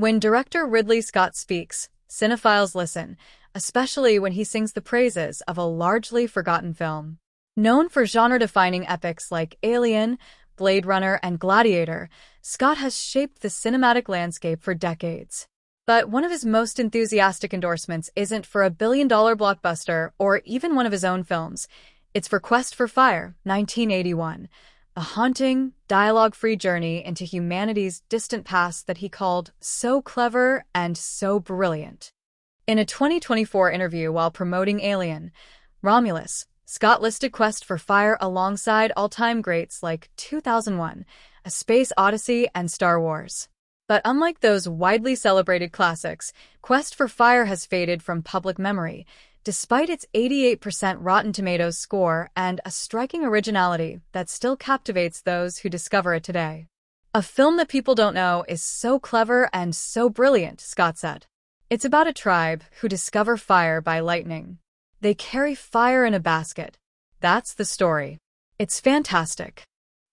When director Ridley Scott speaks, cinephiles listen, especially when he sings the praises of a largely forgotten film. Known for genre-defining epics like Alien, Blade Runner, and Gladiator, Scott has shaped the cinematic landscape for decades. But one of his most enthusiastic endorsements isn't for a billion-dollar blockbuster or even one of his own films. It's for Quest for Fire, 1981, a haunting, dialogue-free journey into humanity's distant past that he called so clever and so brilliant. In a 2024 interview while promoting Alien, Romulus, Scott listed Quest for Fire alongside all-time greats like 2001, A Space Odyssey, and Star Wars. But unlike those widely celebrated classics, Quest for Fire has faded from public memory, despite its 88% Rotten Tomatoes score and a striking originality that still captivates those who discover it today. A film that people don't know is so clever and so brilliant, Scott said. It's about a tribe who discover fire by lightning. They carry fire in a basket. That's the story. It's fantastic.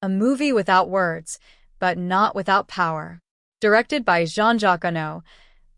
A movie without words, but not without power. Directed by Jean-Jacques Annaud,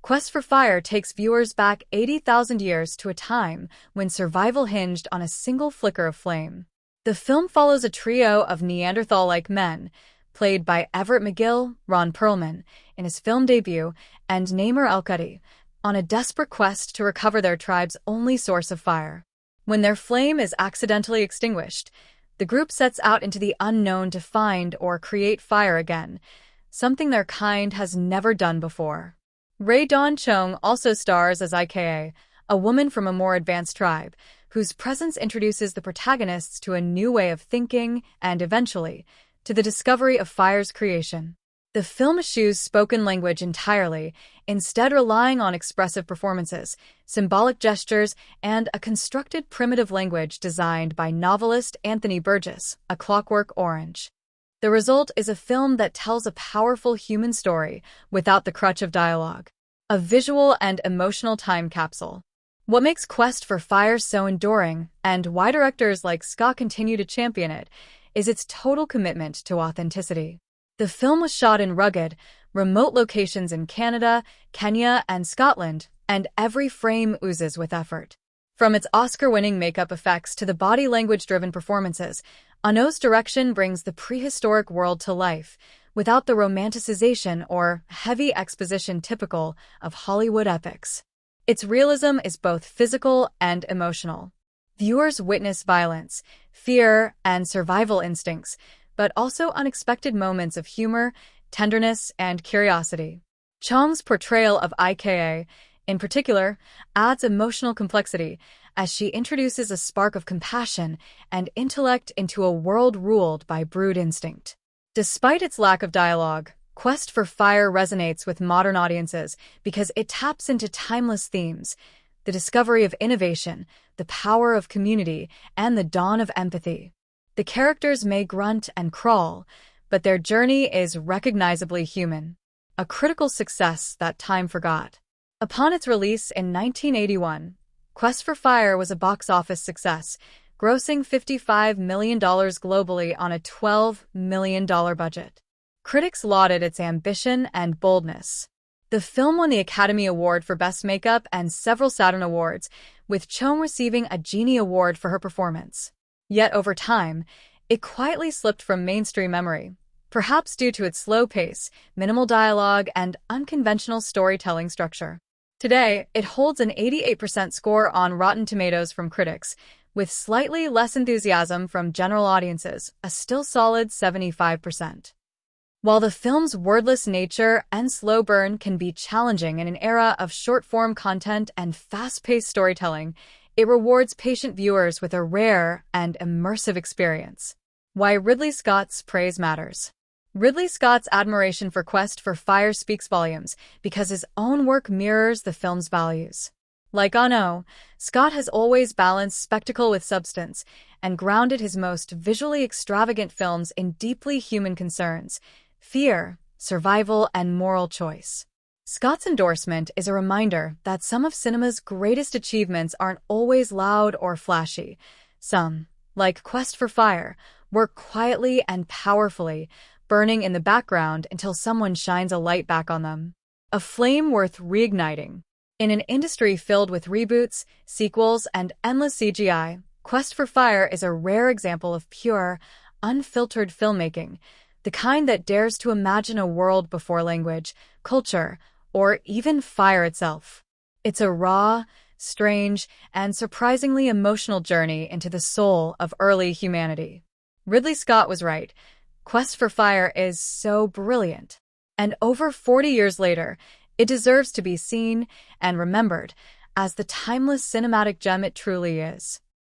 Quest for Fire takes viewers back 80,000 years to a time when survival hinged on a single flicker of flame. The film follows a trio of Neanderthal-like men, played by Everett McGill, Ron Perlman, in his film debut, and Namer El-Kadi, on a desperate quest to recover their tribe's only source of fire. When their flame is accidentally extinguished, the group sets out into the unknown to find or create fire again, something their kind has never done before. Rae Dawn Chong also stars as Ika, a woman from a more advanced tribe, whose presence introduces the protagonists to a new way of thinking and, eventually, to the discovery of fire's creation. The film eschews spoken language entirely, instead relying on expressive performances, symbolic gestures, and a constructed primitive language designed by novelist Anthony Burgess, A Clockwork Orange. The result is a film that tells a powerful human story without the crutch of dialogue. A visual and emotional time capsule. What makes Quest for Fire so enduring, and why directors like Scott continue to champion it, is its total commitment to authenticity. The film was shot in rugged, remote locations in Canada, Kenya, and Scotland, and every frame oozes with effort. From its Oscar-winning makeup effects to the body language-driven performances, Annaud's direction brings the prehistoric world to life, without the romanticization or heavy exposition typical of Hollywood epics. Its realism is both physical and emotional. Viewers witness violence, fear, and survival instincts, but also unexpected moments of humor, tenderness, and curiosity. Chong's portrayal of Ika, in particular, adds emotional complexity as she introduces a spark of compassion and intellect into a world ruled by brute instinct. Despite its lack of dialogue, Quest for Fire resonates with modern audiences because it taps into timeless themes: the discovery of innovation, the power of community, and the dawn of empathy. The characters may grunt and crawl, but their journey is recognizably human. A critical success that time forgot. Upon its release in 1981, Quest for Fire was a box office success, grossing $55 million globally on a $12 million budget. Critics lauded its ambition and boldness. The film won the Academy Award for Best Makeup and several Saturn Awards, with Chong receiving a Genie Award for her performance. Yet over time, it quietly slipped from mainstream memory, perhaps due to its slow pace, minimal dialogue, and unconventional storytelling structure. Today, it holds an 88% score on Rotten Tomatoes from critics, with slightly less enthusiasm from general audiences, a still solid 75%. While the film's wordless nature and slow burn can be challenging in an era of short-form content and fast-paced storytelling, it rewards patient viewers with a rare and immersive experience. Why Ridley Scott's praise matters. Ridley Scott's admiration for Quest for Fire speaks volumes because his own work mirrors the film's values. Like Annaud, Scott has always balanced spectacle with substance and grounded his most visually extravagant films in deeply human concerns: fear, survival, and moral choice. Scott's endorsement is a reminder that some of cinema's greatest achievements aren't always loud or flashy. Some, like Quest for Fire, work quietly and powerfully, burning in the background until someone shines a light back on them. A flame worth reigniting. In an industry filled with reboots, sequels, and endless CGI, Quest for Fire is a rare example of pure, unfiltered filmmaking, the kind that dares to imagine a world before language, culture, or even fire itself. It's a raw, strange, and surprisingly emotional journey into the soul of early humanity. Ridley Scott was right. Quest for Fire is so brilliant. And over 40 years later, it deserves to be seen and remembered as the timeless cinematic gem it truly is.